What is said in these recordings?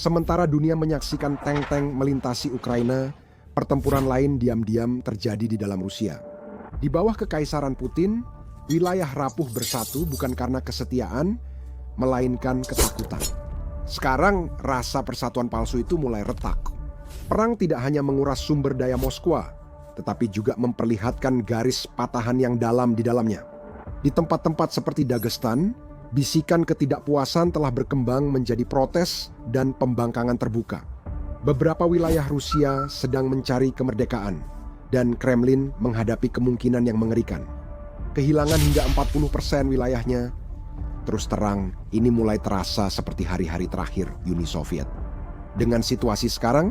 Sementara dunia menyaksikan tank-tank melintasi Ukraina, pertempuran lain diam-diam terjadi di dalam Rusia. Di bawah kekaisaran Putin, wilayah rapuh bersatu bukan karena kesetiaan, melainkan ketakutan. Sekarang rasa persatuan palsu itu mulai retak. Perang tidak hanya menguras sumber daya Moskwa, tetapi juga memperlihatkan garis patahan yang dalam di dalamnya. Di tempat-tempat seperti Dagestan, bisikan ketidakpuasan telah berkembang menjadi protes dan pembangkangan terbuka. Beberapa wilayah Rusia sedang mencari kemerdekaan, dan Kremlin menghadapi kemungkinan yang mengerikan. Kehilangan hingga 40% wilayahnya. Terus terang, ini mulai terasa seperti hari-hari terakhir Uni Soviet. Dengan situasi sekarang,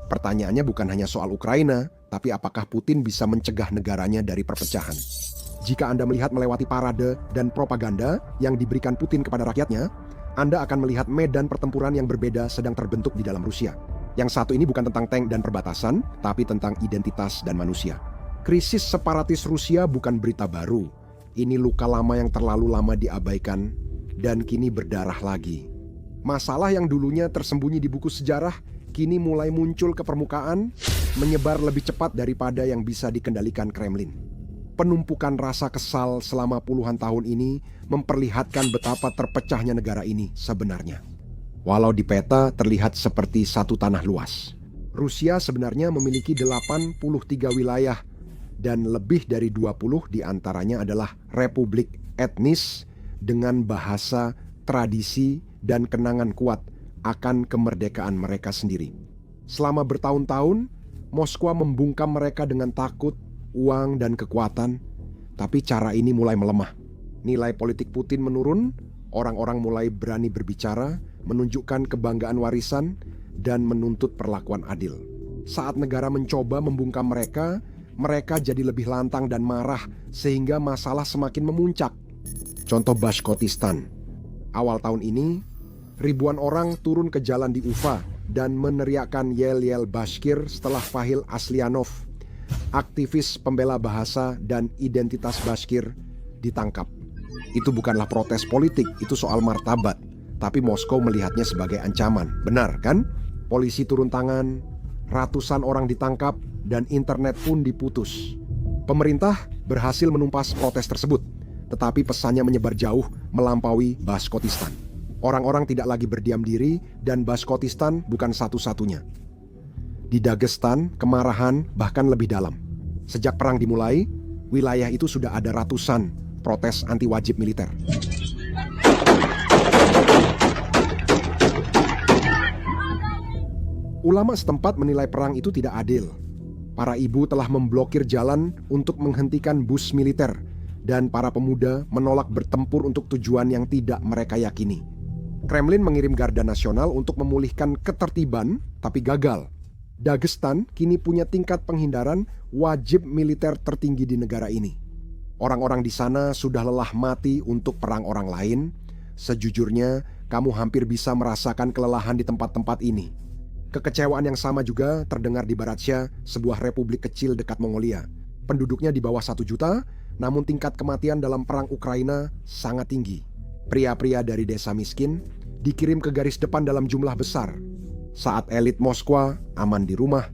pertanyaannya bukan hanya soal Ukraina, tapi apakah Putin bisa mencegah negaranya dari perpecahan. Jika Anda melihat melewati parade dan propaganda yang diberikan Putin kepada rakyatnya, Anda akan melihat medan pertempuran yang berbeda sedang terbentuk di dalam Rusia. Yang satu ini bukan tentang tank dan perbatasan, tapi tentang identitas dan manusia. Krisis separatis Rusia bukan berita baru. Ini luka lama yang terlalu lama diabaikan dan kini berdarah lagi. Masalah yang dulunya tersembunyi di buku sejarah kini mulai muncul ke permukaan, menyebar lebih cepat daripada yang bisa dikendalikan Kremlin. Penumpukan rasa kesal selama puluhan tahun ini memperlihatkan betapa terpecahnya negara ini sebenarnya. Walau di peta terlihat seperti satu tanah luas. Rusia sebenarnya memiliki 83 wilayah dan lebih dari 20 diantaranya adalah republik etnis dengan bahasa, tradisi, dan kenangan kuat akan kemerdekaan mereka sendiri. Selama bertahun-tahun, Moskwa membungkam mereka dengan takut, uang, dan kekuatan, tapi cara ini mulai melemah. Nilai politik Putin menurun, orang-orang mulai berani berbicara, menunjukkan kebanggaan warisan, dan menuntut perlakuan adil. Saat negara mencoba membungkam mereka, mereka jadi lebih lantang dan marah sehingga masalah semakin memuncak. Contoh Bashkortostan. Awal tahun ini, ribuan orang turun ke jalan di Ufa dan meneriakkan yel-yel Bashkir setelah Fahil Aslianov, aktivis pembela bahasa dan identitas Bashkir, ditangkap. Itu bukanlah protes politik, itu soal martabat. Tapi Moskow melihatnya sebagai ancaman. Benar kan? Polisi turun tangan, ratusan orang ditangkap, dan internet pun diputus. Pemerintah berhasil menumpas protes tersebut, tetapi pesannya menyebar jauh melampaui Bashkortostan. Orang-orang tidak lagi berdiam diri dan Bashkortostan bukan satu-satunya. Di Dagestan, kemarahan bahkan lebih dalam. Sejak perang dimulai, wilayah itu sudah ada ratusan protes anti wajib militer. Ulama setempat menilai perang itu tidak adil. Para ibu telah memblokir jalan untuk menghentikan bus militer, dan para pemuda menolak bertempur untuk tujuan yang tidak mereka yakini. Kremlin mengirim Garda Nasional untuk memulihkan ketertiban, tapi gagal. Dagestan kini punya tingkat penghindaran wajib militer tertinggi di negara ini. Orang-orang di sana sudah lelah mati untuk perang orang lain. Sejujurnya, kamu hampir bisa merasakan kelelahan di tempat-tempat ini. Kekecewaan yang sama juga terdengar di Baratsya, sebuah republik kecil dekat Mongolia. Penduduknya di bawah 1 juta, namun tingkat kematian dalam perang Ukraina sangat tinggi. Pria-pria dari desa miskin dikirim ke garis depan dalam jumlah besar. Saat elit Moskwa aman di rumah,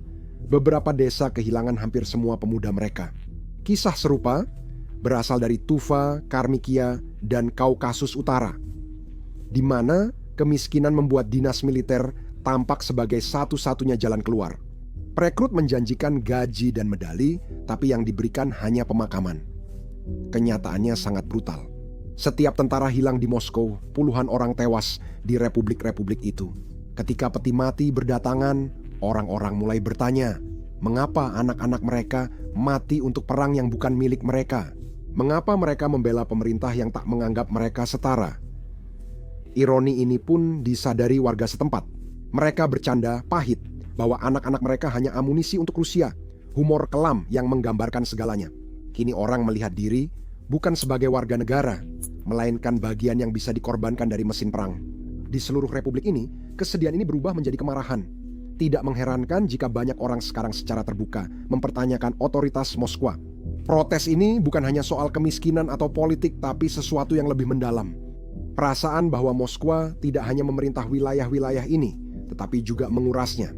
beberapa desa kehilangan hampir semua pemuda mereka. Kisah serupa berasal dari Tuva, Karmikia, dan Kaukasus Utara, di mana kemiskinan membuat dinas militer tampak sebagai satu-satunya jalan keluar. Perekrut menjanjikan gaji dan medali, tapi yang diberikan hanya pemakaman. Kenyataannya sangat brutal. Setiap tentara hilang di Moskow, puluhan orang tewas di republik-republik itu. Ketika peti mati berdatangan, orang-orang mulai bertanya, mengapa anak-anak mereka mati untuk perang yang bukan milik mereka? Mengapa mereka membela pemerintah yang tak menganggap mereka setara? Ironi ini pun disadari warga setempat. Mereka bercanda pahit bahwa anak-anak mereka hanya amunisi untuk Rusia, humor kelam yang menggambarkan segalanya. Kini orang melihat diri bukan sebagai warga negara, melainkan bagian yang bisa dikorbankan dari mesin perang. Di seluruh republik ini, kesedihan ini berubah menjadi kemarahan. Tidak mengherankan jika banyak orang sekarang secara terbuka mempertanyakan otoritas Moskwa. Protes ini bukan hanya soal kemiskinan atau politik, tapi sesuatu yang lebih mendalam. Perasaan bahwa Moskwa tidak hanya memerintah wilayah-wilayah ini, tetapi juga mengurasnya.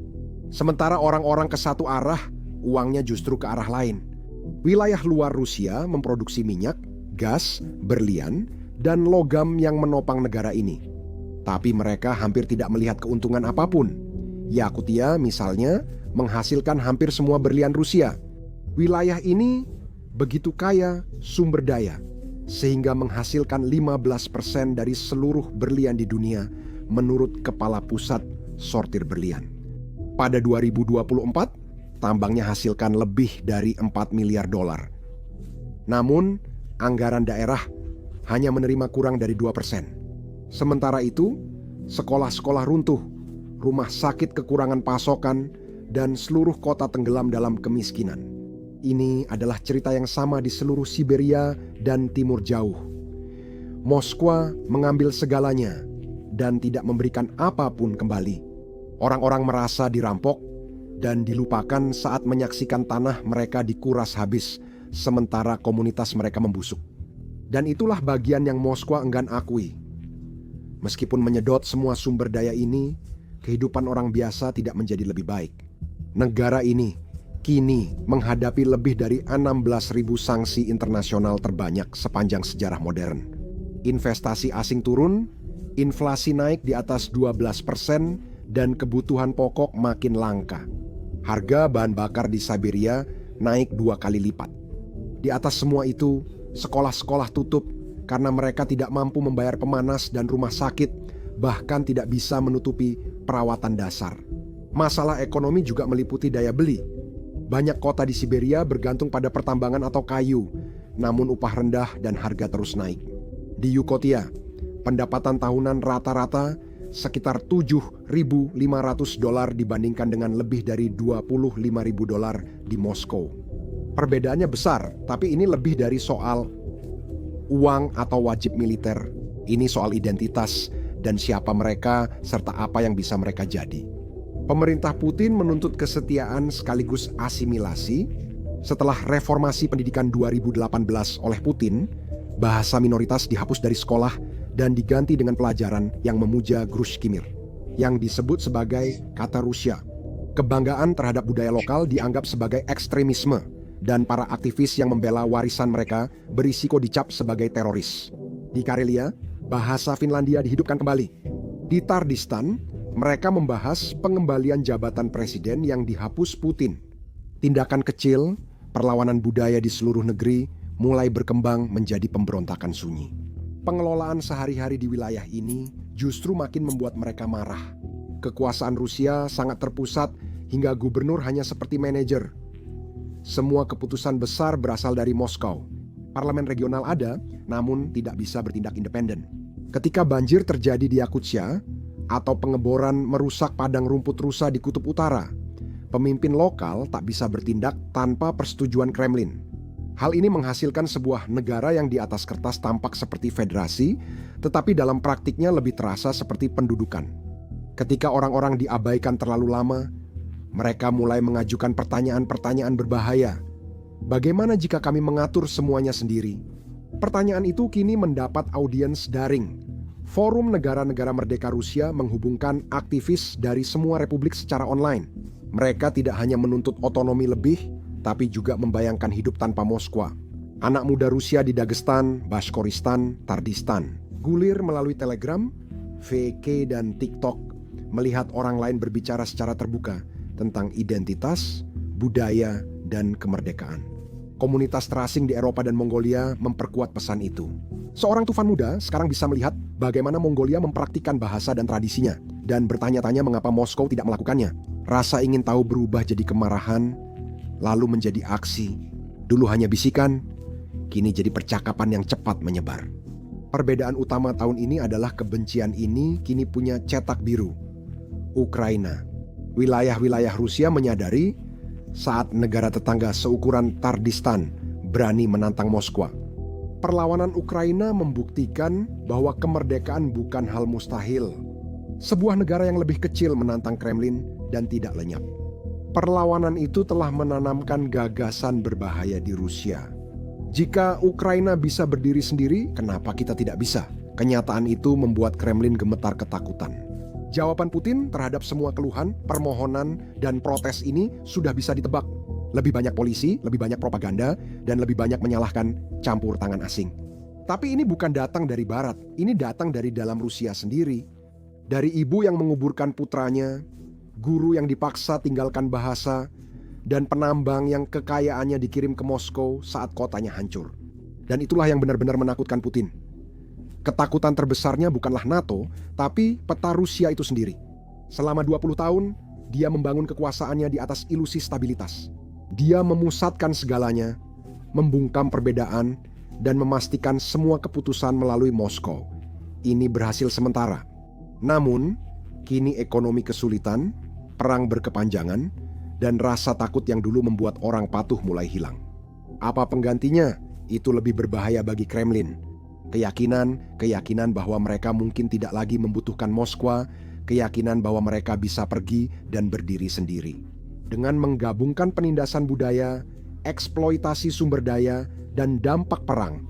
Sementara orang-orang ke satu arah, uangnya justru ke arah lain. Wilayah luar Rusia memproduksi minyak, gas, berlian, dan logam yang menopang negara ini. Tapi mereka hampir tidak melihat keuntungan apapun. Yakutia misalnya menghasilkan hampir semua berlian Rusia. Wilayah ini begitu kaya sumber daya, sehingga menghasilkan 15% dari seluruh berlian di dunia menurut Kepala Pusat Sortir Berlian. Pada 2024, tambangnya hasilkan lebih dari 4 miliar dolar. Namun, anggaran daerah hanya menerima kurang dari 2%. Sementara itu, sekolah-sekolah runtuh, rumah sakit kekurangan pasokan, dan seluruh kota tenggelam dalam kemiskinan. Ini adalah cerita yang sama di seluruh Siberia dan Timur Jauh. Moskwa mengambil segalanya dan tidak memberikan apapun kembali. Orang-orang merasa dirampok dan dilupakan saat menyaksikan tanah mereka dikuras habis, sementara komunitas mereka membusuk. Dan itulah bagian yang Moskwa enggan akui. Meskipun menyedot semua sumber daya ini, kehidupan orang biasa tidak menjadi lebih baik. Negara ini kini menghadapi lebih dari 16.000 sanksi internasional terbanyak sepanjang sejarah modern. Investasi asing turun, inflasi naik di atas 12%, dan kebutuhan pokok makin langka. Harga bahan bakar di Siberia naik 2 kali lipat. Di atas semua itu, sekolah-sekolah tutup karena mereka tidak mampu membayar pemanas dan rumah sakit, bahkan tidak bisa menutupi perawatan dasar. Masalah ekonomi juga meliputi daya beli. Banyak kota di Siberia bergantung pada pertambangan atau kayu, namun upah rendah dan harga terus naik. Di Yakutia, pendapatan tahunan rata-rata sekitar 7.500 dolar dibandingkan dengan lebih dari 25.000 dolar di Moskow. Perbedaannya besar, tapi ini lebih dari soal uang atau wajib militer. Ini soal identitas dan siapa mereka serta apa yang bisa mereka jadi. Pemerintah Putin menuntut kesetiaan sekaligus asimilasi. Setelah reformasi pendidikan 2018 oleh Putin, bahasa minoritas dihapus dari sekolah dan diganti dengan pelajaran yang memuja Grushkimir, yang disebut sebagai kata Rusia. Kebanggaan terhadap budaya lokal dianggap sebagai ekstremisme, dan para aktivis yang membela warisan mereka berisiko dicap sebagai teroris. Di Karelia, bahasa Finlandia dihidupkan kembali. Di Tardistan, mereka membahas pengembalian jabatan presiden yang dihapus Putin. Tindakan kecil, perlawanan budaya di seluruh negeri mulai berkembang menjadi pemberontakan sunyi. Pengelolaan sehari-hari di wilayah ini justru makin membuat mereka marah. Kekuasaan Rusia sangat terpusat hingga gubernur hanya seperti manajer. Semua keputusan besar berasal dari Moskow. Parlemen regional ada, namun tidak bisa bertindak independen. Ketika banjir terjadi di Yakutia, atau pengeboran merusak padang rumput rusa di Kutub Utara, pemimpin lokal tak bisa bertindak tanpa persetujuan Kremlin. Hal ini menghasilkan sebuah negara yang di atas kertas tampak seperti federasi, tetapi dalam praktiknya lebih terasa seperti pendudukan. Ketika orang-orang diabaikan terlalu lama, mereka mulai mengajukan pertanyaan-pertanyaan berbahaya. Bagaimana jika kami mengatur semuanya sendiri? Pertanyaan itu kini mendapat audiens daring. Forum Negara-Negara Merdeka Rusia menghubungkan aktivis dari semua republik secara online. Mereka tidak hanya menuntut otonomi lebih, tapi juga membayangkan hidup tanpa Moskwa. Anak muda Rusia di Dagestan, Bashkoristan, Tardistan gulir melalui Telegram, VK, dan TikTok melihat orang lain berbicara secara terbuka tentang identitas, budaya, dan kemerdekaan. Komunitas terasing di Eropa dan Mongolia memperkuat pesan itu. Seorang tufan muda sekarang bisa melihat bagaimana Mongolia mempraktikkan bahasa dan tradisinya dan bertanya-tanya mengapa Moskow tidak melakukannya. Rasa ingin tahu berubah jadi kemarahan, lalu menjadi aksi. Dulu hanya bisikan, kini jadi percakapan yang cepat menyebar. Perbedaan utama tahun ini adalah kebencian ini kini punya cetak biru. Ukraina. Wilayah-wilayah Rusia menyadari saat negara tetangga seukuran Tardistan berani menantang Moskwa. Perlawanan Ukraina membuktikan bahwa kemerdekaan bukan hal mustahil. Sebuah negara yang lebih kecil menantang Kremlin dan tidak lenyap. Perlawanan itu telah menanamkan gagasan berbahaya di Rusia. Jika Ukraina bisa berdiri sendiri, kenapa kita tidak bisa? Kenyataan itu membuat Kremlin gemetar ketakutan. Jawaban Putin terhadap semua keluhan, permohonan, dan protes ini sudah bisa ditebak. Lebih banyak polisi, lebih banyak propaganda, dan lebih banyak menyalahkan campur tangan asing. Tapi ini bukan datang dari barat, ini datang dari dalam Rusia sendiri. Dari ibu yang menguburkan putranya, guru yang dipaksa tinggalkan bahasa, dan penambang yang kekayaannya dikirim ke Moskow saat kotanya hancur. Dan itulah yang benar-benar menakutkan Putin. Ketakutan terbesarnya bukanlah NATO, tapi peta Rusia itu sendiri. Selama 20 tahun, dia membangun kekuasaannya di atas ilusi stabilitas. Dia memusatkan segalanya, membungkam perbedaan, dan memastikan semua keputusan melalui Moskow. Ini berhasil sementara. Namun, kini ekonomi kesulitan, perang berkepanjangan, dan rasa takut yang dulu membuat orang patuh mulai hilang. Apa penggantinya? Itu lebih berbahaya bagi Kremlin. Keyakinan bahwa mereka mungkin tidak lagi membutuhkan Moskwa, keyakinan bahwa mereka bisa pergi dan berdiri sendiri. Dengan menggabungkan penindasan budaya, eksploitasi sumber daya, dan dampak perang,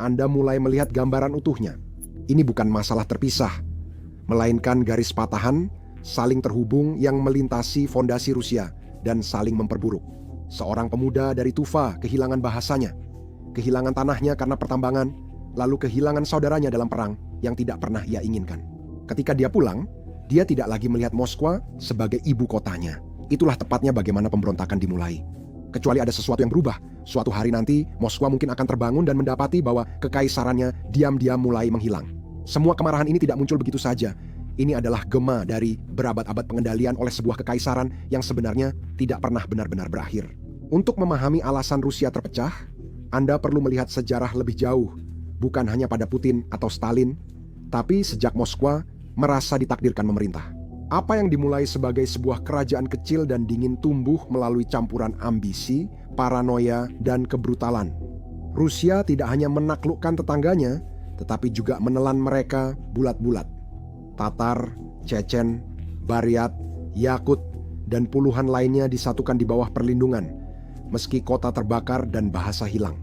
Anda mulai melihat gambaran utuhnya. Ini bukan masalah terpisah, melainkan garis patahan, saling terhubung yang melintasi fondasi Rusia dan saling memperburuk. Seorang pemuda dari Tuva kehilangan bahasanya, kehilangan tanahnya karena pertambangan, lalu kehilangan saudaranya dalam perang yang tidak pernah ia inginkan. Ketika dia pulang, dia tidak lagi melihat Moskwa sebagai ibu kotanya. Itulah tepatnya bagaimana pemberontakan dimulai. Kecuali ada sesuatu yang berubah, suatu hari nanti Moskwa mungkin akan terbangun dan mendapati bahwa kekaisarannya diam-diam mulai menghilang. Semua kemarahan ini tidak muncul begitu saja. Ini adalah gema dari berabad-abad pengendalian oleh sebuah kekaisaran yang sebenarnya tidak pernah benar-benar berakhir. Untuk memahami alasan Rusia terpecah, Anda perlu melihat sejarah lebih jauh. Bukan hanya pada Putin atau Stalin, tapi sejak Moskwa merasa ditakdirkan memerintah. Apa yang dimulai sebagai sebuah kerajaan kecil dan dingin tumbuh melalui campuran ambisi, paranoia, dan kebrutalan. Rusia tidak hanya menaklukkan tetangganya, tetapi juga menelan mereka bulat-bulat. Tatar, Chechen, Buryat, Yakut, dan puluhan lainnya disatukan di bawah perlindungan, meski kota terbakar dan bahasa hilang.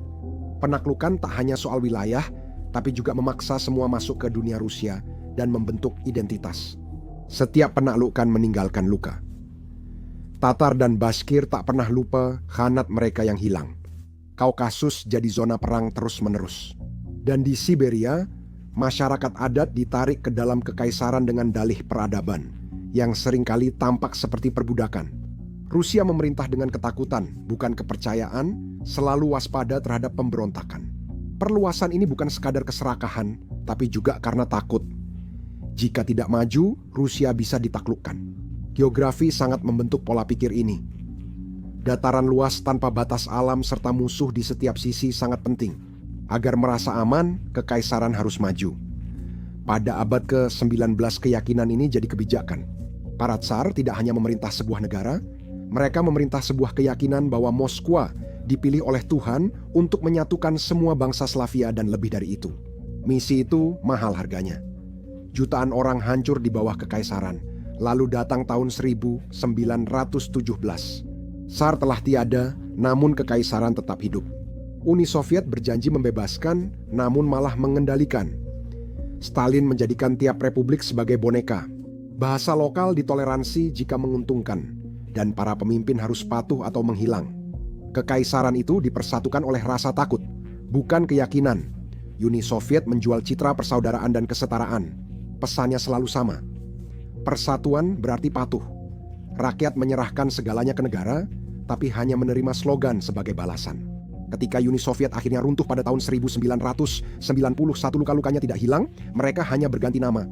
Penaklukan tak hanya soal wilayah, tapi juga memaksa semua masuk ke dunia Rusia dan membentuk identitas. Setiap penaklukan meninggalkan luka. Tatar dan Bashkir tak pernah lupa khanat mereka yang hilang. Kaukasus jadi zona perang terus-menerus. Dan di Siberia, masyarakat adat ditarik ke dalam kekaisaran dengan dalih peradaban, yang seringkali tampak seperti perbudakan. Rusia memerintah dengan ketakutan, bukan kepercayaan, selalu waspada terhadap pemberontakan. Perluasan ini bukan sekadar keserakahan, tapi juga karena takut. Jika tidak maju, Rusia bisa ditaklukkan. Geografi sangat membentuk pola pikir ini. Dataran luas tanpa batas alam serta musuh di setiap sisi sangat penting. Agar merasa aman, kekaisaran harus maju. Pada abad ke-19 keyakinan ini jadi kebijakan. Para tsar tidak hanya memerintah sebuah negara, mereka memerintah sebuah keyakinan bahwa Moskwa dipilih oleh Tuhan untuk menyatukan semua bangsa Slavia dan lebih dari itu. Misi itu mahal harganya. Jutaan orang hancur di bawah kekaisaran. Lalu datang tahun 1917. Tsar telah tiada, namun kekaisaran tetap hidup. Uni Soviet berjanji membebaskan, namun malah mengendalikan. Stalin menjadikan tiap republik sebagai boneka. Bahasa lokal ditoleransi jika menguntungkan, dan para pemimpin harus patuh atau menghilang. Kekaisaran itu dipersatukan oleh rasa takut, bukan keyakinan. Uni Soviet menjual citra persaudaraan dan kesetaraan. Pesannya selalu sama. Persatuan berarti patuh. Rakyat menyerahkan segalanya ke negara, tapi hanya menerima slogan sebagai balasan. Ketika Uni Soviet akhirnya runtuh pada tahun 1991, luka-lukanya tidak hilang, mereka hanya berganti nama.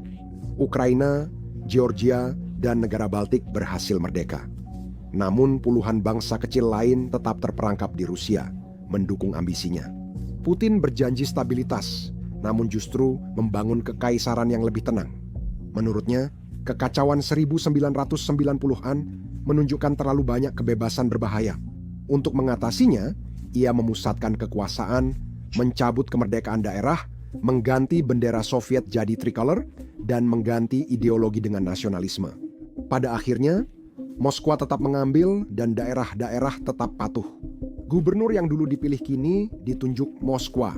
Ukraina, Georgia, dan negara Baltik berhasil merdeka. Namun puluhan bangsa kecil lain tetap terperangkap di Rusia, mendukung ambisinya. Putin berjanji stabilitas, namun justru membangun kekaisaran yang lebih tenang. Menurutnya, kekacauan 1990-an menunjukkan terlalu banyak kebebasan berbahaya. Untuk mengatasinya, ia memusatkan kekuasaan, mencabut kemerdekaan daerah, mengganti bendera Soviet jadi tricolor, dan mengganti ideologi dengan nasionalisme. Pada akhirnya, Moskwa tetap mengambil dan daerah-daerah tetap patuh. Gubernur yang dulu dipilih kini ditunjuk Moskwa.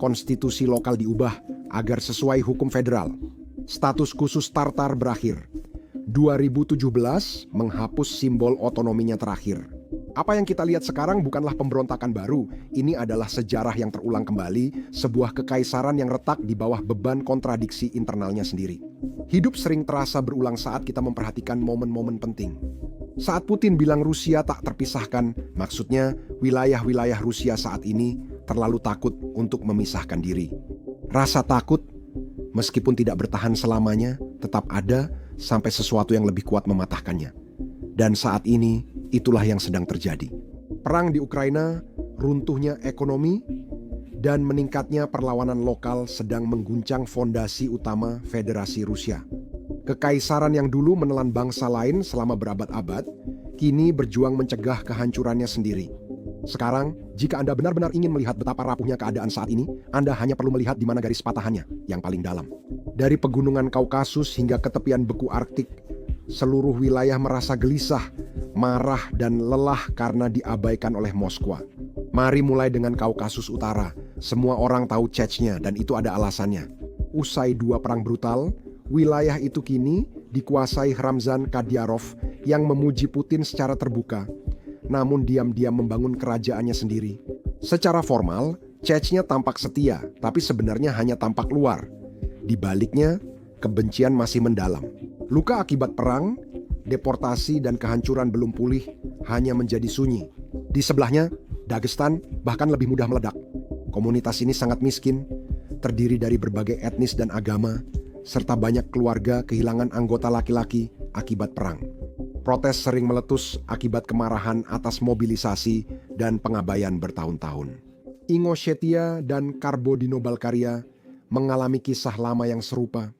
Konstitusi lokal diubah agar sesuai hukum federal. Status khusus Tartar berakhir. 2017 menghapus simbol otonominya terakhir. Apa yang kita lihat sekarang bukanlah pemberontakan baru, ini adalah sejarah yang terulang kembali, sebuah kekaisaran yang retak di bawah beban kontradiksi internalnya sendiri. Hidup sering terasa berulang saat kita memperhatikan momen-momen penting. Saat Putin bilang Rusia tak terpisahkan, maksudnya wilayah-wilayah Rusia saat ini terlalu takut untuk memisahkan diri. Rasa takut, meskipun tidak bertahan selamanya, tetap ada sampai sesuatu yang lebih kuat mematahkannya. Dan saat ini, itulah yang sedang terjadi. Perang di Ukraina, runtuhnya ekonomi, dan meningkatnya perlawanan lokal sedang mengguncang fondasi utama Federasi Rusia. Kekaisaran yang dulu menelan bangsa lain selama berabad-abad, kini berjuang mencegah kehancurannya sendiri. Sekarang, jika Anda benar-benar ingin melihat betapa rapuhnya keadaan saat ini, Anda hanya perlu melihat di mana garis patahannya, yang paling dalam. Dari pegunungan Kaukasus hingga ke tepian beku Arktik, seluruh wilayah merasa gelisah, marah, dan lelah karena diabaikan oleh Moskwa. Mari mulai dengan Kaukasus Utara. Semua orang tahu Chechnya dan itu ada alasannya. Usai 2 perang brutal, wilayah itu kini dikuasai Ramzan Kadyrov yang memuji Putin secara terbuka, namun diam-diam membangun kerajaannya sendiri. Secara formal, Chechnya tampak setia, tapi sebenarnya hanya tampak luar. Di baliknya, kebencian masih mendalam. Luka akibat perang, deportasi, dan kehancuran belum pulih hanya menjadi sunyi. Di sebelahnya, Dagestan bahkan lebih mudah meledak. Komunitas ini sangat miskin, terdiri dari berbagai etnis dan agama, serta banyak keluarga kehilangan anggota laki-laki akibat perang. Protes sering meletus akibat kemarahan atas mobilisasi dan pengabaian bertahun-tahun. Ingushetia dan Kabardino-Balkaria mengalami kisah lama yang serupa.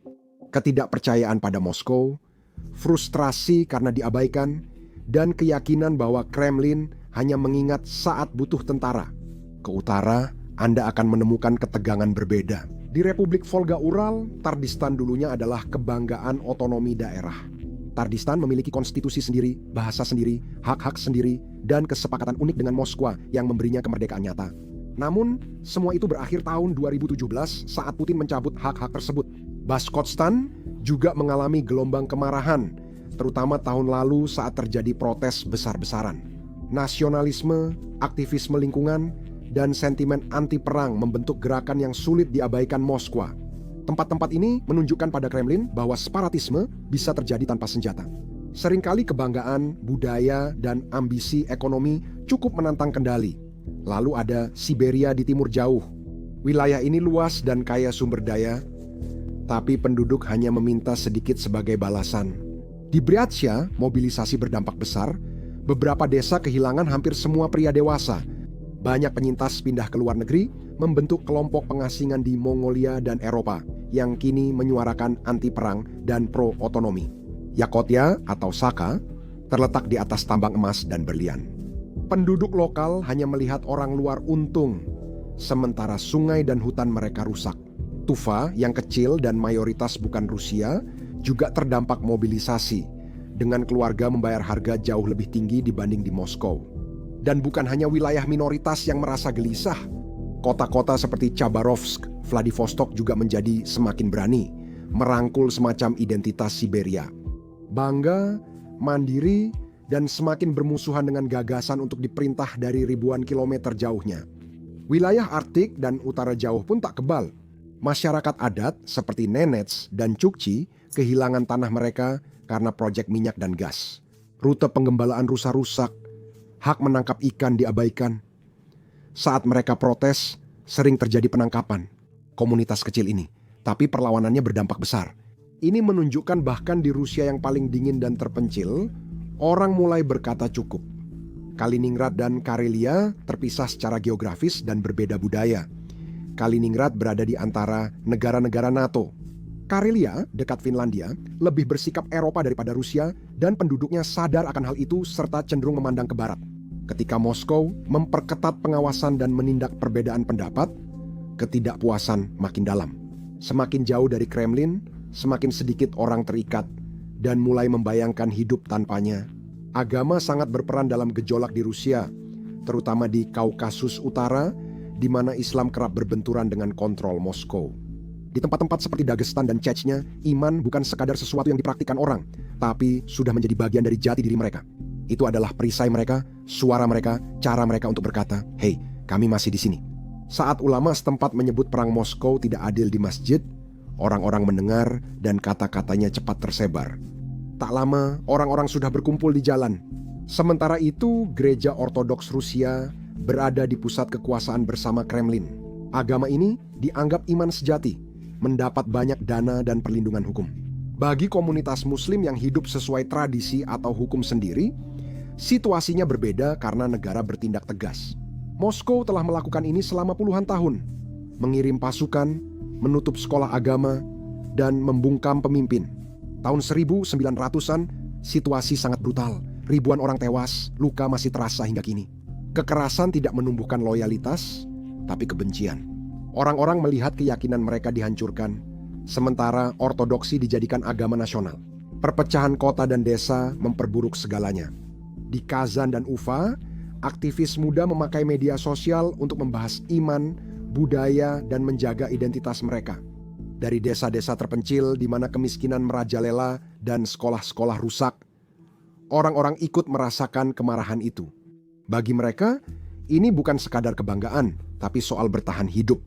Ketidakpercayaan pada Moskow, frustrasi karena diabaikan, dan keyakinan bahwa Kremlin hanya mengingat saat butuh tentara. Ke utara, Anda akan menemukan ketegangan berbeda. Di Republik Volga-Ural, Tardistan dulunya adalah kebanggaan otonomi daerah. Tardistan memiliki konstitusi sendiri, bahasa sendiri, hak-hak sendiri, dan kesepakatan unik dengan Moskwa yang memberinya kemerdekaan nyata. Namun, semua itu berakhir tahun 2017 saat Putin mencabut hak-hak tersebut. Bashkortostan juga mengalami gelombang kemarahan, terutama tahun lalu saat terjadi protes besar-besaran. Nasionalisme, aktivisme lingkungan, dan sentimen anti-perang membentuk gerakan yang sulit diabaikan Moskwa. Tempat-tempat ini menunjukkan pada Kremlin bahwa separatisme bisa terjadi tanpa senjata. Seringkali kebanggaan, budaya, dan ambisi ekonomi cukup menantang kendali. Lalu ada Siberia di timur jauh. Wilayah ini luas dan kaya sumber daya, tapi penduduk hanya meminta sedikit sebagai balasan. Di Bryanskia, mobilisasi berdampak besar. Beberapa desa kehilangan hampir semua pria dewasa. Banyak penyintas pindah ke luar negeri, membentuk kelompok pengasingan di Mongolia dan Eropa yang kini menyuarakan anti-perang dan pro-otonomi. Yakutia atau Sakha terletak di atas tambang emas dan berlian. Penduduk lokal hanya melihat orang luar untung, sementara sungai dan hutan mereka rusak. Tuva yang kecil dan mayoritas bukan Rusia juga terdampak mobilisasi, dengan keluarga membayar harga jauh lebih tinggi dibanding di Moskow. Dan bukan hanya wilayah minoritas yang merasa gelisah. Kota-kota seperti Chabarovsk, Vladivostok juga menjadi semakin berani, merangkul semacam identitas Siberia. Bangga, mandiri, dan semakin bermusuhan dengan gagasan untuk diperintah dari ribuan kilometer jauhnya. Wilayah Arktik dan utara jauh pun tak kebal. Masyarakat adat seperti Nenets dan Chukchi kehilangan tanah mereka karena proyek minyak dan gas. Rute penggembalaan rusak, hak menangkap ikan diabaikan. Saat mereka protes, sering terjadi penangkapan komunitas kecil ini, tapi perlawanannya berdampak besar. Ini menunjukkan bahkan di Rusia yang paling dingin dan terpencil, orang mulai berkata cukup. Kaliningrad dan Karelia terpisah secara geografis dan berbeda budaya. Kaliningrad berada di antara negara-negara NATO. Karelia, dekat Finlandia, lebih bersikap Eropa daripada Rusia dan penduduknya sadar akan hal itu serta cenderung memandang ke barat. Ketika Moskow memperketat pengawasan dan menindak perbedaan pendapat, ketidakpuasan makin dalam. Semakin jauh dari Kremlin, semakin sedikit orang terikat dan mulai membayangkan hidup tanpanya. Agama sangat berperan dalam gejolak di Rusia, terutama di Kaukasus Utara, di mana Islam kerap berbenturan dengan kontrol Moskow. Di tempat-tempat seperti Dagestan dan Chechnya, iman bukan sekadar sesuatu yang dipraktikkan orang, tapi sudah menjadi bagian dari jati diri mereka. Itu adalah perisai mereka, suara mereka, cara mereka untuk berkata, "Hei, kami masih di sini." Saat ulama setempat menyebut perang Moskow tidak adil di masjid, orang-orang mendengar dan kata-katanya cepat tersebar. Tak lama, orang-orang sudah berkumpul di jalan. Sementara itu, gereja Ortodoks Rusia berada di pusat kekuasaan bersama Kremlin. Agama ini dianggap iman sejati, mendapat banyak dana dan perlindungan hukum. Bagi komunitas Muslim yang hidup sesuai tradisi atau hukum sendiri, situasinya berbeda karena negara bertindak tegas. Moskow telah melakukan ini selama puluhan tahun, mengirim pasukan, menutup sekolah agama, dan membungkam pemimpin. Tahun 1900-an, situasi sangat brutal. Ribuan orang tewas, luka masih terasa hingga kini. Kekerasan tidak menumbuhkan loyalitas, tapi kebencian. Orang-orang melihat keyakinan mereka dihancurkan, sementara ortodoksi dijadikan agama nasional. Perpecahan kota dan desa memperburuk segalanya. Di Kazan dan Ufa, aktivis muda memakai media sosial untuk membahas iman, budaya, dan menjaga identitas mereka. Dari desa-desa terpencil di mana kemiskinan merajalela dan sekolah-sekolah rusak, orang-orang ikut merasakan kemarahan itu. Bagi mereka, ini bukan sekadar kebanggaan, tapi soal bertahan hidup.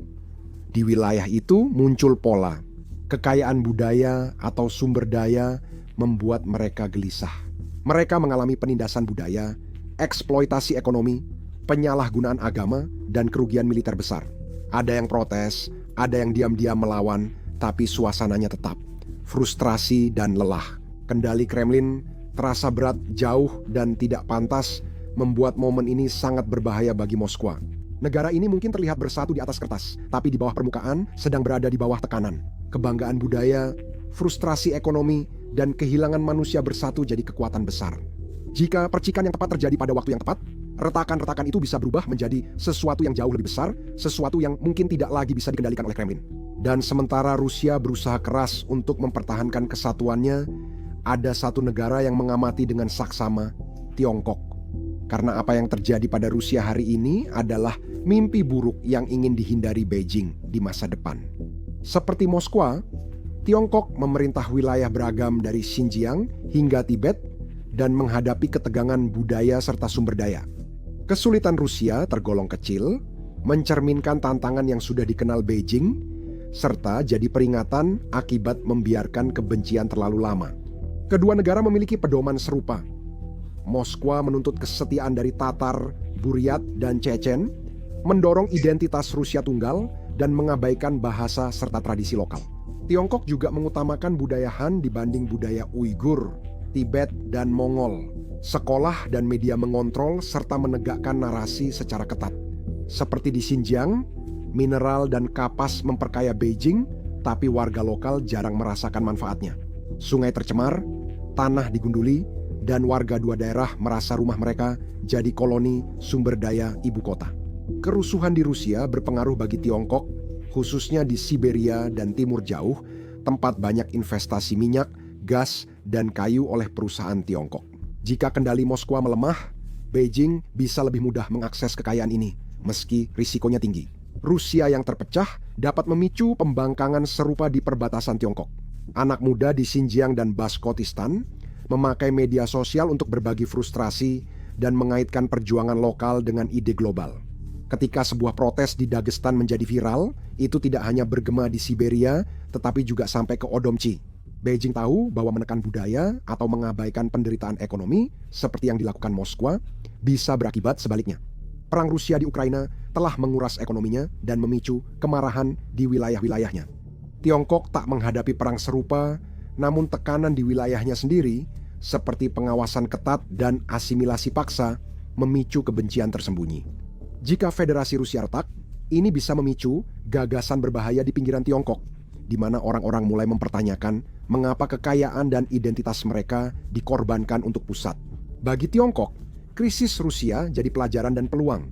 Di wilayah itu muncul pola, kekayaan budaya atau sumber daya membuat mereka gelisah. Mereka mengalami penindasan budaya, eksploitasi ekonomi, penyalahgunaan agama, dan kerugian militer besar. Ada yang protes, ada yang diam-diam melawan, tapi suasananya tetap frustrasi dan lelah. Kendali Kremlin terasa berat, jauh, dan tidak pantas, membuat momen ini sangat berbahaya bagi Moskwa. Negara ini mungkin terlihat bersatu di atas kertas, tapi di bawah permukaan sedang berada di bawah tekanan. Kebanggaan budaya, frustrasi ekonomi, dan kehilangan manusia bersatu jadi kekuatan besar. Jika percikan yang tepat terjadi pada waktu yang tepat, retakan-retakan itu bisa berubah menjadi sesuatu yang jauh lebih besar, sesuatu yang mungkin tidak lagi bisa dikendalikan oleh Kremlin. Dan sementara Rusia berusaha keras untuk mempertahankan kesatuannya, ada satu negara yang mengamati dengan saksama, Tiongkok. Karena apa yang terjadi pada Rusia hari ini adalah mimpi buruk yang ingin dihindari Beijing di masa depan. Seperti Moskwa, Tiongkok memerintah wilayah beragam dari Xinjiang hingga Tibet dan menghadapi ketegangan budaya serta sumber daya. Kesulitan Rusia tergolong kecil, mencerminkan tantangan yang sudah dikenal Beijing, serta jadi peringatan akibat membiarkan kebencian terlalu lama. Kedua negara memiliki pedoman serupa. Moskwa menuntut kesetiaan dari Tatar, Buryat, dan Chechen, mendorong identitas Rusia tunggal, dan mengabaikan bahasa serta tradisi lokal. Tiongkok juga mengutamakan budaya Han dibanding budaya Uighur, Tibet, dan Mongol. Sekolah dan media mengontrol serta menegakkan narasi secara ketat. Seperti di Xinjiang, mineral dan kapas memperkaya Beijing, tapi warga lokal jarang merasakan manfaatnya. Sungai tercemar, tanah digunduli, dan warga dua daerah merasa rumah mereka jadi koloni sumber daya ibu kota. Kerusuhan di Rusia berpengaruh bagi Tiongkok, khususnya di Siberia dan Timur Jauh, tempat banyak investasi minyak, gas, dan kayu oleh perusahaan Tiongkok. Jika kendali Moskwa melemah, Beijing bisa lebih mudah mengakses kekayaan ini, meski risikonya tinggi. Rusia yang terpecah dapat memicu pembangkangan serupa di perbatasan Tiongkok. Anak muda di Xinjiang dan Baskotistan memakai media sosial untuk berbagi frustrasi dan mengaitkan perjuangan lokal dengan ide global. Ketika sebuah protes di Dagestan menjadi viral, itu tidak hanya bergema di Siberia, tetapi juga sampai ke Odomchi. Beijing tahu bahwa menekan budaya atau mengabaikan penderitaan ekonomi, seperti yang dilakukan Moskwa, bisa berakibat sebaliknya. Perang Rusia di Ukraina telah menguras ekonominya dan memicu kemarahan di wilayah-wilayahnya. Tiongkok tak menghadapi perang serupa, namun tekanan di wilayahnya sendiri, seperti pengawasan ketat dan asimilasi paksa, memicu kebencian tersembunyi. Jika Federasi Rusia retak, ini bisa memicu gagasan berbahaya di pinggiran Tiongkok, di mana orang-orang mulai mempertanyakan mengapa kekayaan dan identitas mereka dikorbankan untuk pusat. Bagi Tiongkok, krisis Rusia jadi pelajaran dan peluang.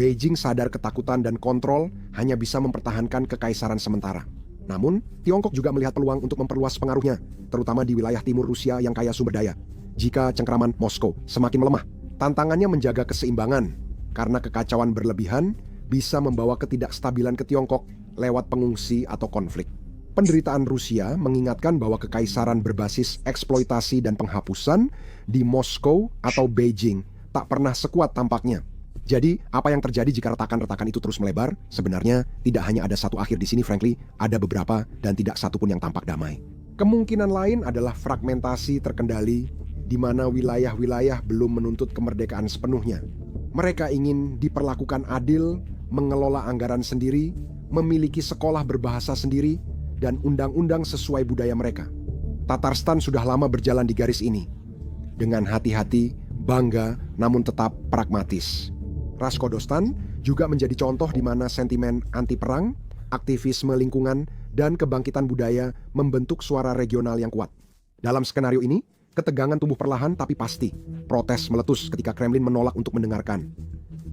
Beijing sadar ketakutan dan kontrol hanya bisa mempertahankan kekaisaran sementara. Namun, Tiongkok juga melihat peluang untuk memperluas pengaruhnya, terutama di wilayah timur Rusia yang kaya sumber daya. Jika cengkraman Moskow semakin melemah, tantangannya menjaga keseimbangan, karena kekacauan berlebihan bisa membawa ketidakstabilan ke Tiongkok lewat pengungsi atau konflik. Penderitaan Rusia mengingatkan bahwa kekaisaran berbasis eksploitasi dan penghapusan di Moskow atau Beijing tak pernah sekuat tampaknya. Jadi, apa yang terjadi jika retakan-retakan itu terus melebar? Sebenarnya tidak hanya ada satu akhir di sini, frankly, ada beberapa dan tidak satu pun yang tampak damai. Kemungkinan lain adalah fragmentasi terkendali, di mana wilayah-wilayah belum menuntut kemerdekaan sepenuhnya. Mereka ingin diperlakukan adil, mengelola anggaran sendiri, memiliki sekolah berbahasa sendiri, dan undang-undang sesuai budaya mereka. Tatarstan sudah lama berjalan di garis ini. Dengan hati-hati, bangga, namun tetap pragmatis. Rashkodostan juga menjadi contoh di mana sentimen anti-perang, aktivisme lingkungan, dan kebangkitan budaya membentuk suara regional yang kuat. Dalam skenario ini, ketegangan tumbuh perlahan tapi pasti. Protes meletus ketika Kremlin menolak untuk mendengarkan.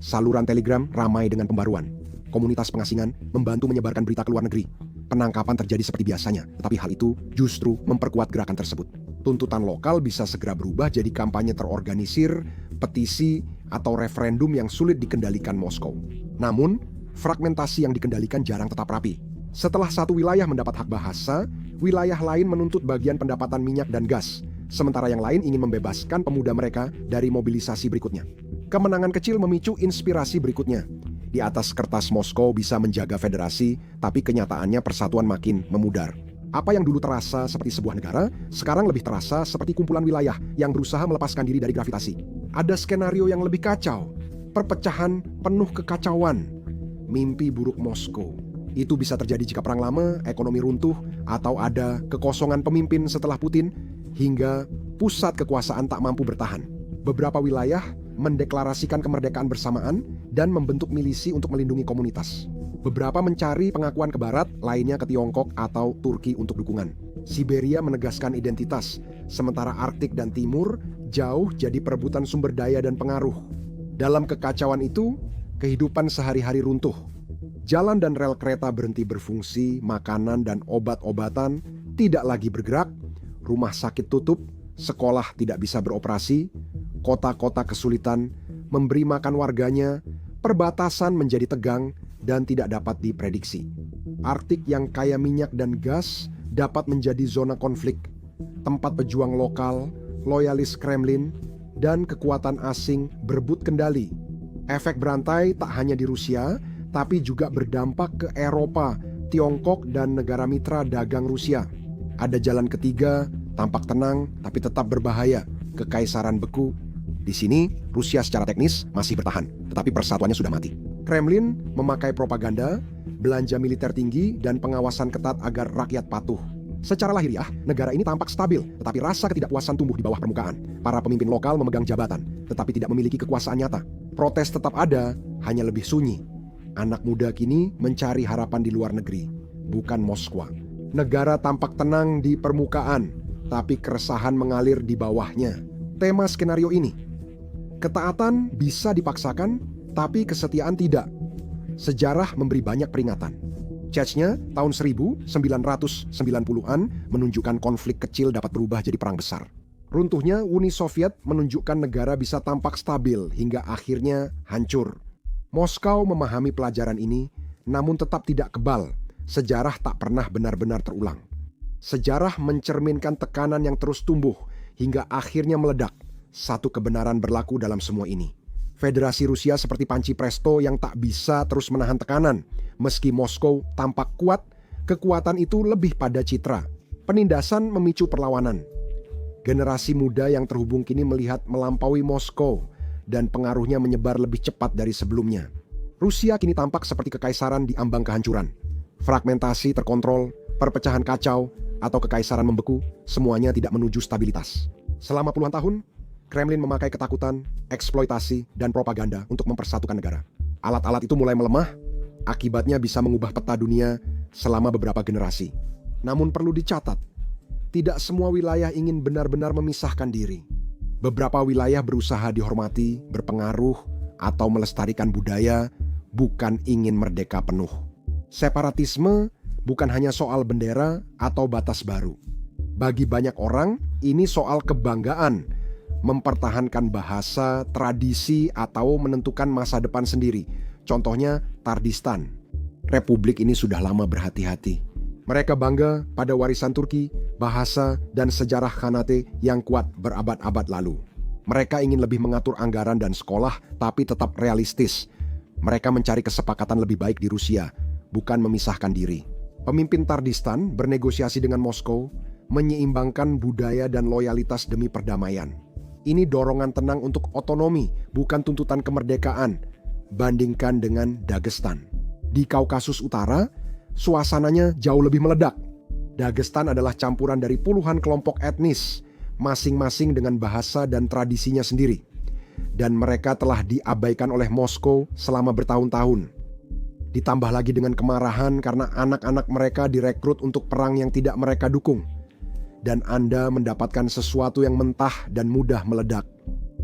Saluran Telegram ramai dengan pembaruan. Komunitas pengasingan membantu menyebarkan berita ke luar negeri. Penangkapan terjadi seperti biasanya, tetapi hal itu justru memperkuat gerakan tersebut. Tuntutan lokal bisa segera berubah jadi kampanye terorganisir, petisi, atau referendum yang sulit dikendalikan Moskow. Namun, fragmentasi yang dikendalikan jarang tetap rapi. Setelah satu wilayah mendapat hak bahasa, wilayah lain menuntut bagian pendapatan minyak dan gas, sementara yang lain ingin membebaskan pemuda mereka dari mobilisasi berikutnya. Kemenangan kecil memicu inspirasi berikutnya. Di atas kertas Moskow bisa menjaga federasi, tapi kenyataannya persatuan makin memudar. Apa yang dulu terasa seperti sebuah negara, sekarang lebih terasa seperti kumpulan wilayah yang berusaha melepaskan diri dari gravitasi. Ada skenario yang lebih kacau, perpecahan penuh kekacauan, mimpi buruk Moskow. Itu bisa terjadi jika perang lama, ekonomi runtuh, atau ada kekosongan pemimpin setelah Putin, hingga pusat kekuasaan tak mampu bertahan. Beberapa wilayah mendeklarasikan kemerdekaan bersamaan dan membentuk milisi untuk melindungi komunitas. Beberapa mencari pengakuan ke barat, lainnya ke Tiongkok atau Turki untuk dukungan. Siberia menegaskan identitas, sementara Arktik dan Timur jauh jadi perebutan sumber daya dan pengaruh. Dalam kekacauan itu, kehidupan sehari-hari runtuh. Jalan dan rel kereta berhenti berfungsi, makanan dan obat-obatan tidak lagi bergerak, rumah sakit tutup, sekolah tidak bisa beroperasi, kota-kota kesulitan memberi makan warganya, perbatasan menjadi tegang dan tidak dapat diprediksi. Arktik yang kaya minyak dan gas dapat menjadi zona konflik, tempat pejuang lokal, loyalis Kremlin, dan kekuatan asing berebut kendali. Efek berantai tak hanya di Rusia, tapi juga berdampak ke Eropa, Tiongkok, dan negara mitra dagang Rusia. Ada jalan ketiga, tampak tenang tapi tetap berbahaya, kekaisaran beku. Di sini, Rusia secara teknis masih bertahan, tetapi persatuannya sudah mati. Kremlin memakai propaganda, belanja militer tinggi, dan pengawasan ketat agar rakyat patuh. Secara lahiriah, negara ini tampak stabil, tetapi rasa ketidakpuasan tumbuh di bawah permukaan. Para pemimpin lokal memegang jabatan, tetapi tidak memiliki kekuasaan nyata. Protes tetap ada, hanya lebih sunyi. Anak muda kini mencari harapan di luar negeri, bukan Moskwa. Negara tampak tenang di permukaan, tapi keresahan mengalir di bawahnya. Tema skenario ini: ketaatan bisa dipaksakan, tapi kesetiaan tidak. Sejarah memberi banyak peringatan. Chechnya tahun 1990-an menunjukkan konflik kecil dapat berubah jadi perang besar. Runtuhnya Uni Soviet menunjukkan negara bisa tampak stabil hingga akhirnya hancur. Moskow memahami pelajaran ini, namun tetap tidak kebal. Sejarah tak pernah benar-benar terulang. Sejarah mencerminkan tekanan yang terus tumbuh hingga akhirnya meledak. Satu kebenaran berlaku dalam semua ini. Federasi Rusia seperti panci presto yang tak bisa terus menahan tekanan. Meski Moskow tampak kuat, kekuatan itu lebih pada citra. Penindasan memicu perlawanan. Generasi muda yang terhubung kini melihat melampaui Moskow dan pengaruhnya menyebar lebih cepat dari sebelumnya. Rusia kini tampak seperti kekaisaran di ambang kehancuran. Fragmentasi terkontrol, perpecahan kacau, atau kekaisaran membeku, semuanya tidak menuju stabilitas. Selama puluhan tahun, Kremlin memakai ketakutan, eksploitasi, dan propaganda untuk mempersatukan negara. Alat-alat itu mulai melemah, akibatnya bisa mengubah peta dunia selama beberapa generasi. Namun perlu dicatat, tidak semua wilayah ingin benar-benar memisahkan diri. Beberapa wilayah berusaha dihormati, berpengaruh, atau melestarikan budaya, bukan ingin merdeka penuh. Separatisme bukan hanya soal bendera atau batas baru. Bagi banyak orang, ini soal kebanggaan, mempertahankan bahasa, tradisi, atau menentukan masa depan sendiri. Contohnya Tardistan. Republik ini sudah lama berhati-hati. Mereka bangga pada warisan Turki, bahasa, dan sejarah Khanate yang kuat berabad-abad lalu. Mereka ingin lebih mengatur anggaran dan sekolah, tapi tetap realistis. Mereka mencari kesepakatan lebih baik di Rusia, bukan memisahkan diri. Pemimpin Tardistan bernegosiasi dengan Moskow, menyeimbangkan budaya dan loyalitas demi perdamaian. Ini dorongan tenang untuk otonomi, bukan tuntutan kemerdekaan. Bandingkan dengan Dagestan. Di Kaukasus Utara, suasananya jauh lebih meledak. Dagestan adalah campuran dari puluhan kelompok etnis, masing-masing dengan bahasa dan tradisinya sendiri. Dan mereka telah diabaikan oleh Moskow selama bertahun-tahun. Ditambah lagi dengan kemarahan karena anak-anak mereka direkrut untuk perang yang tidak mereka dukung. Dan Anda mendapatkan sesuatu yang mentah dan mudah meledak.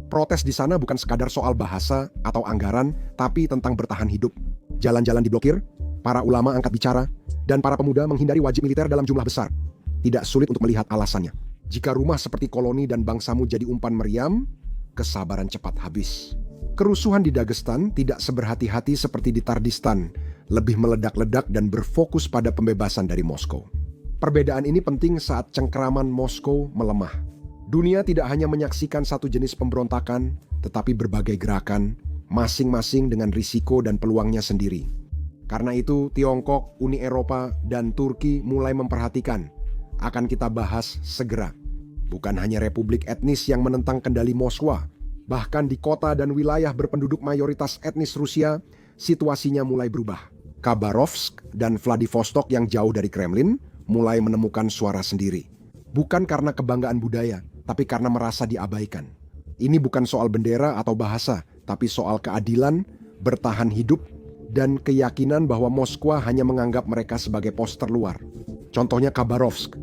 Protes di sana bukan sekadar soal bahasa atau anggaran, tapi tentang bertahan hidup. Jalan-jalan diblokir, para ulama angkat bicara, dan para pemuda menghindari wajib militer dalam jumlah besar. Tidak sulit untuk melihat alasannya. Jika rumah seperti koloni dan bangsamu jadi umpan meriam, kesabaran cepat habis. Kerusuhan di Dagestan tidak seberhati-hati seperti di Tardistan, lebih meledak-ledak dan berfokus pada pembebasan dari Moskow. Perbedaan ini penting saat cengkeraman Moskow melemah. Dunia tidak hanya menyaksikan satu jenis pemberontakan, tetapi berbagai gerakan, masing-masing dengan risiko dan peluangnya sendiri. Karena itu, Tiongkok, Uni Eropa, dan Turki mulai memperhatikan. Akan kita bahas segera. Bukan hanya republik etnis yang menentang kendali Moskwa, bahkan di kota dan wilayah berpenduduk mayoritas etnis Rusia, situasinya mulai berubah. Khabarovsk dan Vladivostok yang jauh dari Kremlin mulai menemukan suara sendiri. Bukan karena kebanggaan budaya, tapi karena merasa diabaikan. Ini bukan soal bendera atau bahasa, tapi soal keadilan, bertahan hidup, dan keyakinan bahwa Moskwa hanya menganggap mereka sebagai pos terluar. Contohnya Khabarovsk,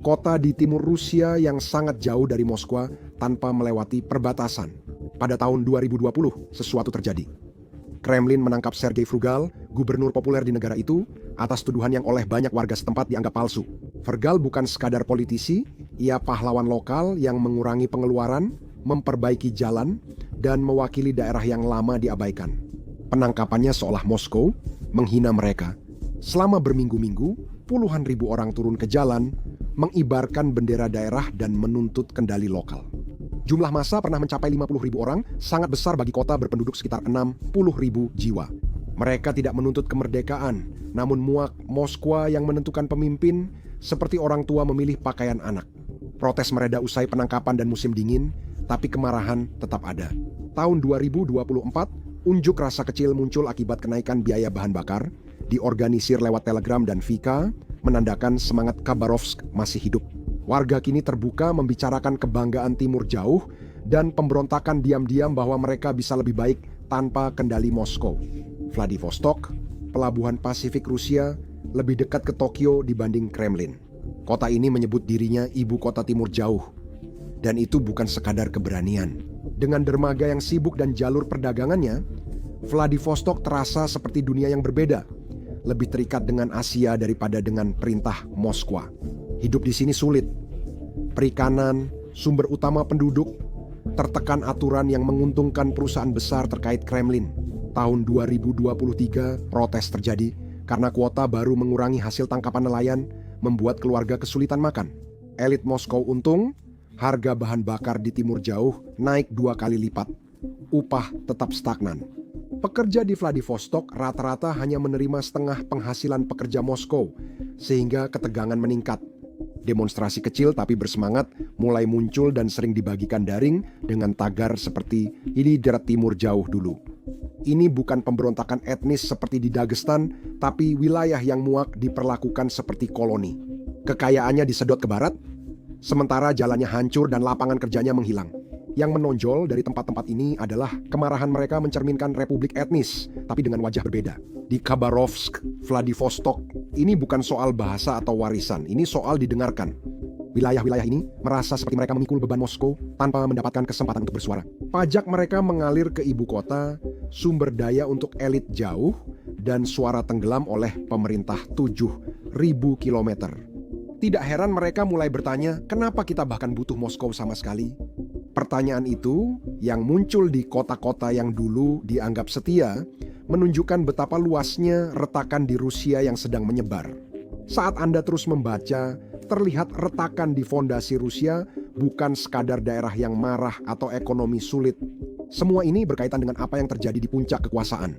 kota di timur Rusia yang sangat jauh dari Moskwa tanpa melewati perbatasan. Pada tahun 2020, sesuatu terjadi. Kremlin menangkap Sergei Frugal, gubernur populer di negara itu, atas tuduhan yang oleh banyak warga setempat dianggap palsu. Frugal bukan sekadar politisi, ia pahlawan lokal yang mengurangi pengeluaran, memperbaiki jalan, dan mewakili daerah yang lama diabaikan. Penangkapannya seolah Moskow menghina mereka. Selama berminggu-minggu, puluhan ribu orang turun ke jalan, mengibarkan bendera daerah dan menuntut kendali lokal. Jumlah massa pernah mencapai 50.000 orang, sangat besar bagi kota berpenduduk sekitar 60.000 jiwa. Mereka tidak menuntut kemerdekaan, namun muak Moskwa yang menentukan pemimpin seperti orang tua memilih pakaian anak. Protes mereda usai penangkapan dan musim dingin, tapi kemarahan tetap ada. Tahun 2024, unjuk rasa kecil muncul akibat kenaikan biaya bahan bakar, diorganisir lewat Telegram dan Vika, menandakan semangat Khabarovsk masih hidup. Warga kini terbuka membicarakan kebanggaan Timur Jauh dan pemberontakan diam-diam bahwa mereka bisa lebih baik tanpa kendali Moskow. Vladivostok, pelabuhan Pasifik Rusia, lebih dekat ke Tokyo dibanding Kremlin. Kota ini menyebut dirinya ibu kota Timur Jauh. Dan itu bukan sekadar keberanian. Dengan dermaga yang sibuk dan jalur perdagangannya, Vladivostok terasa seperti dunia yang berbeda. Lebih terikat dengan Asia daripada dengan perintah Moskwa. Hidup di sini sulit. Perikanan, sumber utama penduduk, tertekan aturan yang menguntungkan perusahaan besar terkait Kremlin. Tahun 2023, protes terjadi karena kuota baru mengurangi hasil tangkapan nelayan, membuat keluarga kesulitan makan. Elit Moskow untung, harga bahan bakar di Timur Jauh naik 2 kali lipat. Upah tetap stagnan. Pekerja di Vladivostok rata-rata hanya menerima setengah penghasilan pekerja Moskow, sehingga ketegangan meningkat. Demonstrasi kecil tapi bersemangat mulai muncul dan sering dibagikan daring dengan tagar seperti "Lider Timur Jauh dulu". Ini bukan pemberontakan etnis seperti di Dagestan, tapi wilayah yang muak diperlakukan seperti koloni. Kekayaannya disedot ke barat, sementara jalannya hancur dan lapangan kerjanya menghilang. Yang menonjol dari tempat-tempat ini adalah kemarahan mereka mencerminkan republik etnis, tapi dengan wajah berbeda. Di Khabarovsk, Vladivostok, ini bukan soal bahasa atau warisan, ini soal didengarkan. Wilayah-wilayah ini merasa seperti mereka memikul beban Moskow tanpa mendapatkan kesempatan untuk bersuara. Pajak mereka mengalir ke ibu kota, sumber daya untuk elit jauh, dan suara tenggelam oleh pemerintah 7.000 kilometer. Tidak heran mereka mulai bertanya, kenapa kita bahkan butuh Moskow sama sekali? Pertanyaan itu yang muncul di kota-kota yang dulu dianggap setia menunjukkan betapa luasnya retakan di Rusia yang sedang menyebar. Saat Anda terus membaca, terlihat retakan di fondasi Rusia bukan sekadar daerah yang marah atau ekonomi sulit. Semua ini berkaitan dengan apa yang terjadi di puncak kekuasaan.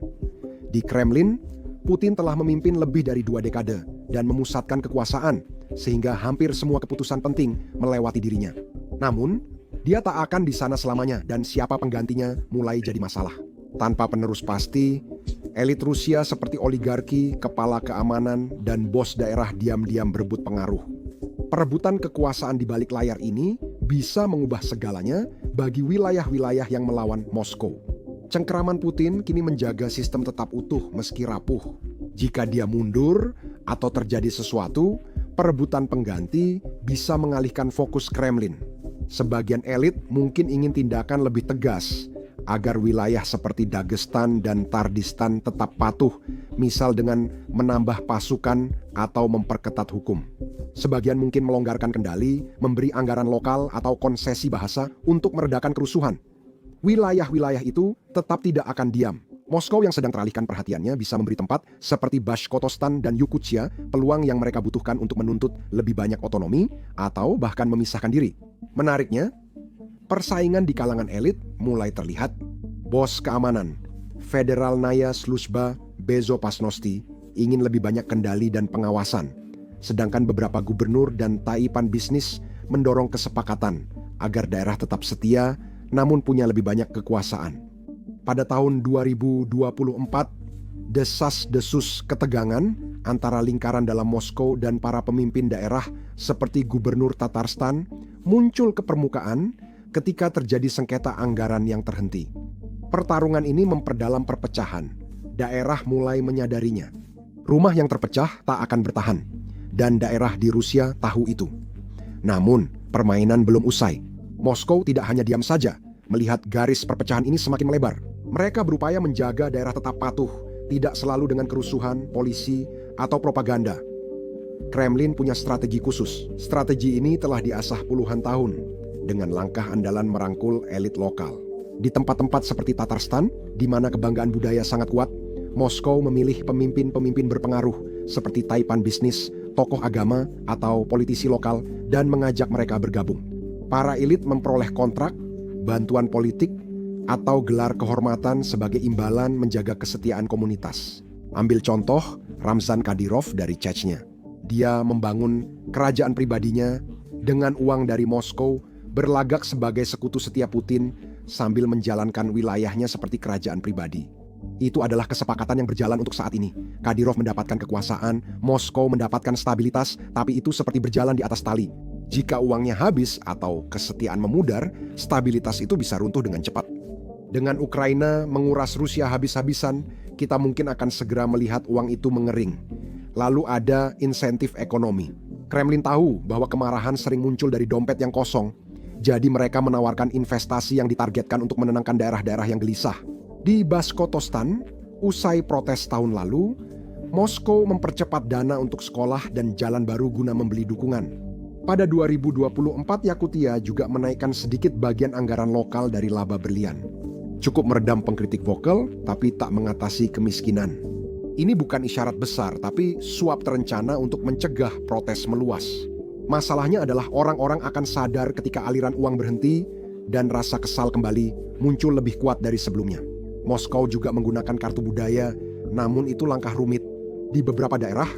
Di Kremlin, Putin telah memimpin lebih dari 2 dekade dan memusatkan kekuasaan, sehingga hampir semua keputusan penting melewati dirinya. Namun, dia tak akan di sana selamanya dan siapa penggantinya mulai jadi masalah. Tanpa penerus pasti, elit Rusia seperti oligarki, kepala keamanan, dan bos daerah diam-diam berebut pengaruh. Perebutan kekuasaan di balik layar ini bisa mengubah segalanya bagi wilayah-wilayah yang melawan Moskow. Cengkeraman Putin kini menjaga sistem tetap utuh meski rapuh. Jika dia mundur atau terjadi sesuatu, perebutan pengganti bisa mengalihkan fokus Kremlin. Sebagian elit mungkin ingin tindakan lebih tegas agar wilayah seperti Dagestan dan Tardistan tetap patuh, misal dengan menambah pasukan atau memperketat hukum. Sebagian mungkin melonggarkan kendali, memberi anggaran lokal atau konsesi bahasa untuk meredakan kerusuhan. Wilayah-wilayah itu tetap tidak akan diam. Moskow yang sedang teralihkan perhatiannya bisa memberi tempat seperti Bashkortostan dan Yakutia peluang yang mereka butuhkan untuk menuntut lebih banyak otonomi atau bahkan memisahkan diri. Menariknya, persaingan di kalangan elit mulai terlihat. Bos keamanan, Federalnaya Sluzhba Bezopasnosti, ingin lebih banyak kendali dan pengawasan. Sedangkan beberapa gubernur dan taipan bisnis mendorong kesepakatan agar daerah tetap setia namun punya lebih banyak kekuasaan. Pada tahun 2024, desas-desus ketegangan antara lingkaran dalam Moskow dan para pemimpin daerah seperti gubernur Tatarstan muncul ke permukaan ketika terjadi sengketa anggaran yang terhenti. Pertarungan ini memperdalam perpecahan. Daerah mulai menyadarinya. Rumah yang terpecah tak akan bertahan, dan daerah di Rusia tahu itu. Namun, permainan belum usai. Moskow tidak hanya diam saja melihat garis perpecahan ini semakin melebar. Mereka berupaya menjaga daerah tetap patuh, tidak selalu dengan kerusuhan, polisi, atau propaganda. Kremlin punya strategi khusus. Strategi ini telah diasah puluhan tahun dengan langkah andalan merangkul elit lokal. Di tempat-tempat seperti Tatarstan, di mana kebanggaan budaya sangat kuat, Moskow memilih pemimpin-pemimpin berpengaruh seperti taipan bisnis, tokoh agama, atau politisi lokal dan mengajak mereka bergabung. Para elit memperoleh kontrak, bantuan politik, atau gelar kehormatan sebagai imbalan menjaga kesetiaan komunitas. Ambil contoh Ramzan Kadyrov dari Chechnya. Dia membangun kerajaan pribadinya dengan uang dari Moskow, berlagak sebagai sekutu setia Putin sambil menjalankan wilayahnya seperti kerajaan pribadi. Itu adalah kesepakatan yang berjalan untuk saat ini. Kadyrov mendapatkan kekuasaan, Moskow mendapatkan stabilitas, tapi itu seperti berjalan di atas tali. Jika uangnya habis atau kesetiaan memudar, stabilitas itu bisa runtuh dengan cepat. Dengan Ukraina menguras Rusia habis-habisan, kita mungkin akan segera melihat uang itu mengering. Lalu ada insentif ekonomi. Kremlin tahu bahwa kemarahan sering muncul dari dompet yang kosong. Jadi mereka menawarkan investasi yang ditargetkan untuk menenangkan daerah-daerah yang gelisah. Di Bashkortostan, usai protes tahun lalu, Moskow mempercepat dana untuk sekolah dan jalan baru guna membeli dukungan. Pada 2024, Yakutia juga menaikkan sedikit bagian anggaran lokal dari laba berlian. Cukup meredam pengkritik vokal, tapi tak mengatasi kemiskinan. Ini bukan isyarat besar, tapi suap terencana untuk mencegah protes meluas. Masalahnya adalah orang-orang akan sadar ketika aliran uang berhenti dan rasa kesal kembali muncul lebih kuat dari sebelumnya. Moskow juga menggunakan kartu budaya, namun itu langkah rumit. Di beberapa daerah,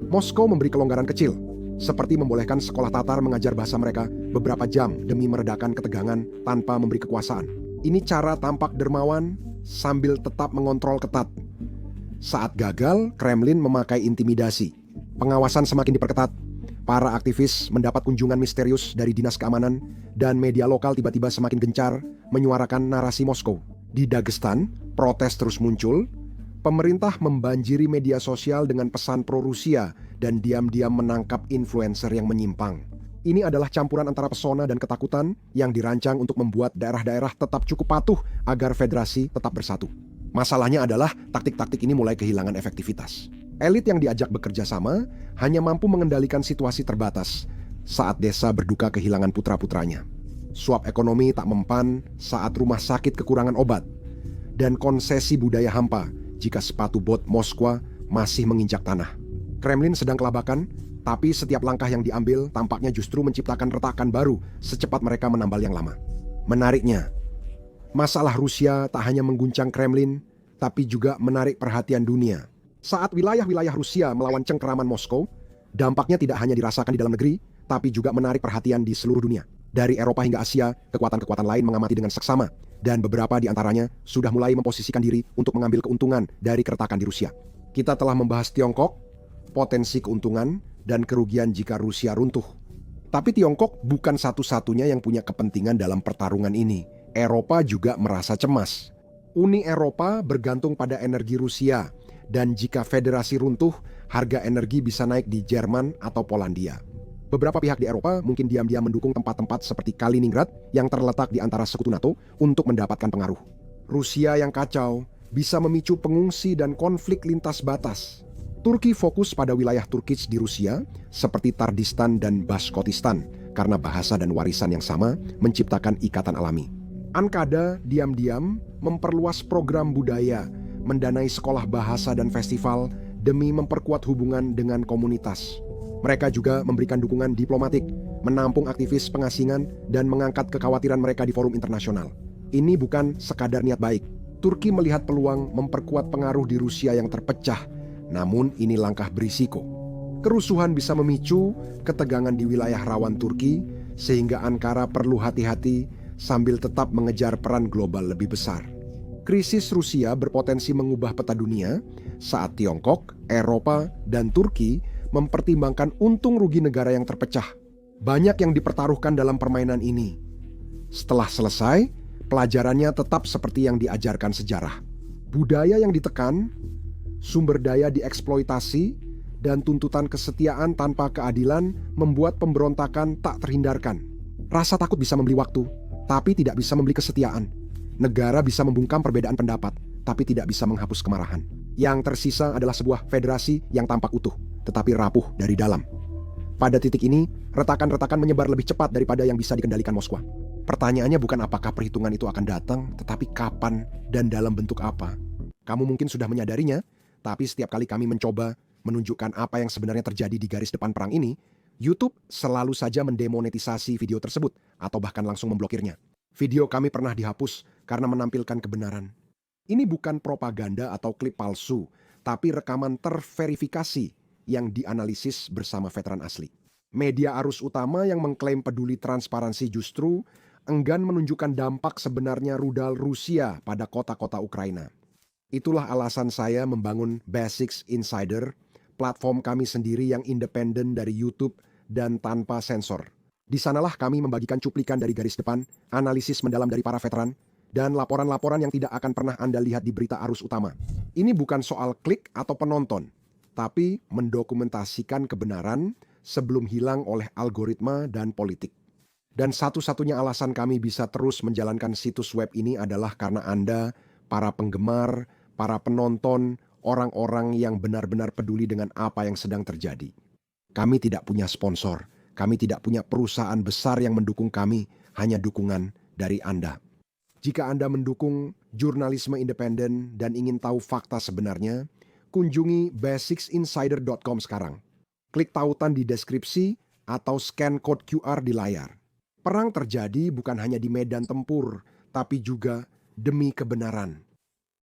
Moskow memberi kelonggaran kecil, seperti membolehkan sekolah Tatar mengajar bahasa mereka beberapa jam demi meredakan ketegangan tanpa memberi kekuasaan. Ini cara tampak dermawan sambil tetap mengontrol ketat. Saat gagal, Kremlin memakai intimidasi. Pengawasan semakin diperketat. Para aktivis mendapat kunjungan misterius dari dinas keamanan dan media lokal tiba-tiba semakin gencar menyuarakan narasi Moskow. Di Dagestan, protes terus muncul. Pemerintah membanjiri media sosial dengan pesan pro-Rusia dan diam-diam menangkap influencer yang menyimpang. Ini adalah campuran antara pesona dan ketakutan yang dirancang untuk membuat daerah-daerah tetap cukup patuh agar federasi tetap bersatu. Masalahnya adalah taktik-taktik ini mulai kehilangan efektivitas. Elit yang diajak bekerja sama hanya mampu mengendalikan situasi terbatas saat desa berduka kehilangan putra-putranya. Suap ekonomi tak mempan saat rumah sakit kekurangan obat. Dan konsesi budaya hampa jika sepatu bot Moskwa masih menginjak tanah. Kremlin sedang kelabakan Tapi setiap langkah yang diambil tampaknya justru menciptakan retakan baru secepat mereka menambal yang lama. Menariknya, masalah Rusia tak hanya mengguncang Kremlin, tapi juga menarik perhatian dunia. Saat wilayah-wilayah Rusia melawan cengkeraman Moskow, dampaknya tidak hanya dirasakan di dalam negeri, tapi juga menarik perhatian di seluruh dunia. Dari Eropa hingga Asia, kekuatan-kekuatan lain mengamati dengan seksama, dan beberapa di antaranya sudah mulai memposisikan diri untuk mengambil keuntungan dari keretakan di Rusia. Kita telah membahas Tiongkok, potensi keuntungan, dan kerugian jika Rusia runtuh. Tapi Tiongkok bukan satu-satunya yang punya kepentingan dalam pertarungan ini. Eropa juga merasa cemas. Uni Eropa bergantung pada energi Rusia, dan jika federasi runtuh, harga energi bisa naik di Jerman atau Polandia. Beberapa pihak di Eropa mungkin diam-diam mendukung tempat-tempat seperti Kaliningrad yang terletak di antara sekutu NATO untuk mendapatkan pengaruh. Rusia yang kacau bisa memicu pengungsi dan konflik lintas batas. Turki fokus pada wilayah Turkic di Rusia seperti Tardistan dan Bashkortostan karena bahasa dan warisan yang sama menciptakan ikatan alami. Ankara diam-diam memperluas program budaya, mendanai sekolah bahasa dan festival demi memperkuat hubungan dengan komunitas. Mereka juga memberikan dukungan diplomatik, menampung aktivis pengasingan, dan mengangkat kekhawatiran mereka di forum internasional. Ini bukan sekadar niat baik. Turki melihat peluang memperkuat pengaruh di Rusia yang terpecah, namun ini langkah berisiko. Kerusuhan bisa memicu ketegangan di wilayah rawan Turki, sehingga Ankara perlu hati-hati sambil tetap mengejar peran global lebih besar. Krisis Rusia berpotensi mengubah peta dunia saat Tiongkok, Eropa, dan Turki mempertimbangkan untung rugi negara yang terpecah. Banyak yang dipertaruhkan dalam permainan ini. Setelah selesai, pelajarannya tetap seperti yang diajarkan sejarah. Budaya yang ditekan, sumber daya dieksploitasi, dan tuntutan kesetiaan tanpa keadilan membuat pemberontakan tak terhindarkan. Rasa takut bisa membeli waktu, tapi tidak bisa membeli kesetiaan. Negara bisa membungkam perbedaan pendapat, tapi tidak bisa menghapus kemarahan. Yang tersisa adalah sebuah federasi yang tampak utuh, tetapi rapuh dari dalam. Pada titik ini, retakan-retakan menyebar lebih cepat daripada yang bisa dikendalikan Moskwa. Pertanyaannya bukan apakah perhitungan itu akan datang, tetapi kapan dan dalam bentuk apa. Kamu mungkin sudah menyadarinya, tapi setiap kali kami mencoba menunjukkan apa yang sebenarnya terjadi di garis depan perang ini, YouTube selalu saja mendemonetisasi video tersebut atau bahkan langsung memblokirnya. Video kami pernah dihapus karena menampilkan kebenaran. Ini bukan propaganda atau klip palsu, tapi rekaman terverifikasi yang dianalisis bersama veteran asli. Media arus utama yang mengklaim peduli transparansi justru enggan menunjukkan dampak sebenarnya rudal Rusia pada kota-kota Ukraina. Itulah alasan saya membangun Basics Insider, platform kami sendiri yang independen dari YouTube dan tanpa sensor. Di sanalah kami membagikan cuplikan dari garis depan, analisis mendalam dari para veteran, dan laporan-laporan yang tidak akan pernah Anda lihat di berita arus utama. Ini bukan soal klik atau penonton, tapi mendokumentasikan kebenaran sebelum hilang oleh algoritma dan politik. Dan satu-satunya alasan kami bisa terus menjalankan situs web ini adalah karena Anda, para penggemar, para penonton, orang-orang yang benar-benar peduli dengan apa yang sedang terjadi. Kami tidak punya sponsor, kami tidak punya perusahaan besar yang mendukung kami, hanya dukungan dari Anda. Jika Anda mendukung jurnalisme independen dan ingin tahu fakta sebenarnya, kunjungi basicsinsider.com sekarang. Klik tautan di deskripsi atau scan code QR di layar. Perang terjadi bukan hanya di medan tempur, tapi juga demi kebenaran.